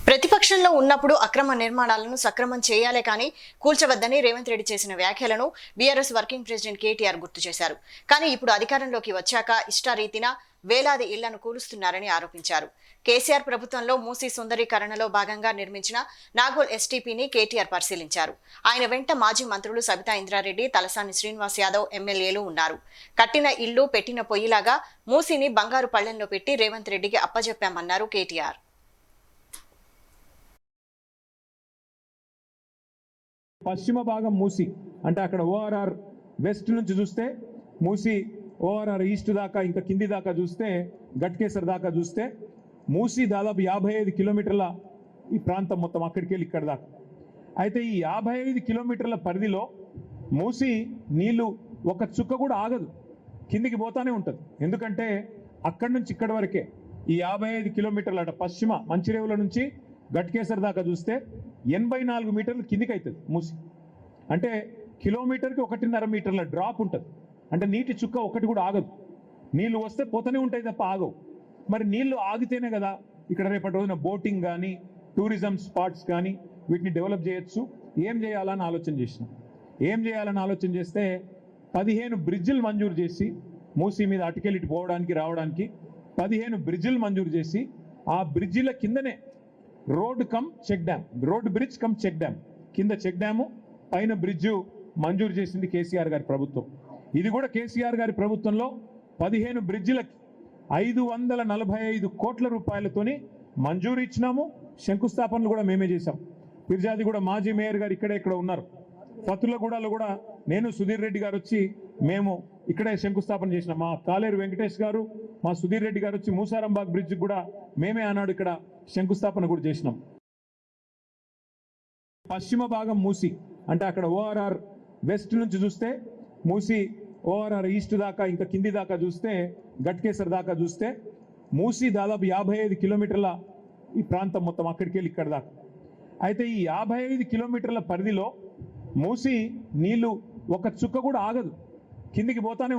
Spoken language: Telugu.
ప్రతిపక్షంలో ఉన్నప్పుడు అక్రమ నిర్మాణాలను సక్రమం చేయాలే కానీ కూల్చవద్దని రేవంత్ రెడ్డి చేసిన వ్యాఖ్యలను బీఆర్ఎస్ వర్కింగ్ ప్రెసిడెంట్ కేటీఆర్ గుర్తు చేశారు. కానీ ఇప్పుడు అధికారంలోకి వచ్చాక ఇష్టారీతిన వేలాది ఇళ్లను కూలుస్తున్నారని ఆరోపించారు. కేసీఆర్ ప్రభుత్వంలో మూసీ సుందరీకరణలో భాగంగా నిర్మించిన నాగోల్ ఎస్టీపీని కేటీఆర్ పరిశీలించారు. ఆయన వెంట మాజీ మంత్రులు సబితా ఇంద్రారెడ్డి, తలసాని శ్రీనివాస్ యాదవ్ ఎమ్మెల్యేలు ఉన్నారు. కట్టిన ఇల్లు పెట్టిన పొయ్యిలాగా మూసీని బంగారు పళ్లెంలో పెట్టి రేవంత్ రెడ్డికి అప్పజెప్పామన్నారు కేటీఆర్. పశ్చిమ భాగం మూసి అంటే అక్కడ ఓఆర్ఆర్ వెస్ట్ నుంచి చూస్తే మూసి, ఓఆర్ఆర్ ఈస్ట్ దాకా ఇంకా కింది దాకా చూస్తే గట్కేసర్ దాకా చూస్తే మూసి దాదాపు 55 కిలోమీటర్ల ఈ ప్రాంతం మొత్తం అక్కడికి వెళ్ళి ఇక్కడ దాకా. అయితే ఈ 55 కిలోమీటర్ల పరిధిలో మూసి నీళ్లు ఒక చుక్క కూడా ఆగదు, కిందికి పోతానే ఉంటుంది. ఎందుకంటే అక్కడి నుంచి ఇక్కడి వరకే ఈ 55 కిలోమీటర్ల అట పశ్చిమ మంచిరేవుల నుంచి గట్కేసర్ దాకా చూస్తే 84 మీటర్లు కిందికి అవుతుంది మూసి. అంటే కిలోమీటర్కి 1.5 మీటర్ల డ్రాప్ ఉంటుంది. అంటే నీటి చుక్క ఒకటి కూడా ఆగదు. నీళ్లు వస్తే పోతూనే ఉంటాయి తప్ప ఆగవు. మరి నీళ్లు ఆగితేనే కదా ఇక్కడ రేపటి రోజున బోటింగ్ కానీ టూరిజం స్పాట్స్ కానీ వీటిని డెవలప్ చేయొచ్చు. ఏం చేయాలని ఆలోచన చేస్తే 15 బ్రిడ్జిలు మంజూరు చేసి మూసి మీద అటుకెళ్ళి పోవడానికి రావడానికి 15 బ్రిడ్జిలు మంజూరు చేసి ఆ బ్రిడ్జిల కిందనే road bridge cum check dam కింద చెక్ డ్యాము పైన బ్రిడ్జు మంజూరు చేసింది కేసీఆర్ గారి ప్రభుత్వం. ఇది కూడా కేసీఆర్ గారి ప్రభుత్వంలో 15 బ్రిడ్జిలకి 545 కోట్ల రూపాయలతోని మంజూరు ఇచ్చినాము. శంకుస్థాపనలు కూడా మేమే చేశాం. పిర్జాది కూడా మాజీ మేయర్ గారు ఇక్కడ ఉన్నారు. ఫతులగూడలో కూడా నేను సుధీర్ రెడ్డి గారు వచ్చి మేము ఇక్కడే శంకుస్థాపన చేసినాం. మా కాలేరు వెంకటేష్ గారు, మా సుధీర్ రెడ్డి గారు వచ్చి మూసారాంబాగ్ బ్రిడ్జ్ కూడా మేమే ఆనాడు ఇక్కడ శంకుస్థాపన కూడా చేసినాం. పశ్చిమ భాగం మూసి అంటే అక్కడ ఓఆర్ఆర్ వెస్ట్ నుంచి చూస్తే మూసి, ఓఆర్ఆర్ ఈస్ట్ దాకా ఇంకా కింది దాకా చూస్తే గట్కేసర్ దాకా చూస్తే మూసి దాదాపు 55 కిలోమీటర్ల ఈ ప్రాంతం మొత్తం అక్కడికి వెళ్ళి ఇక్కడ దాకా. అయితే ఈ 55 కిలోమీటర్ల పరిధిలో మూసి నీళ్లు ఒక చుక్క కూడా ఆగదు, కిందికి పోతానే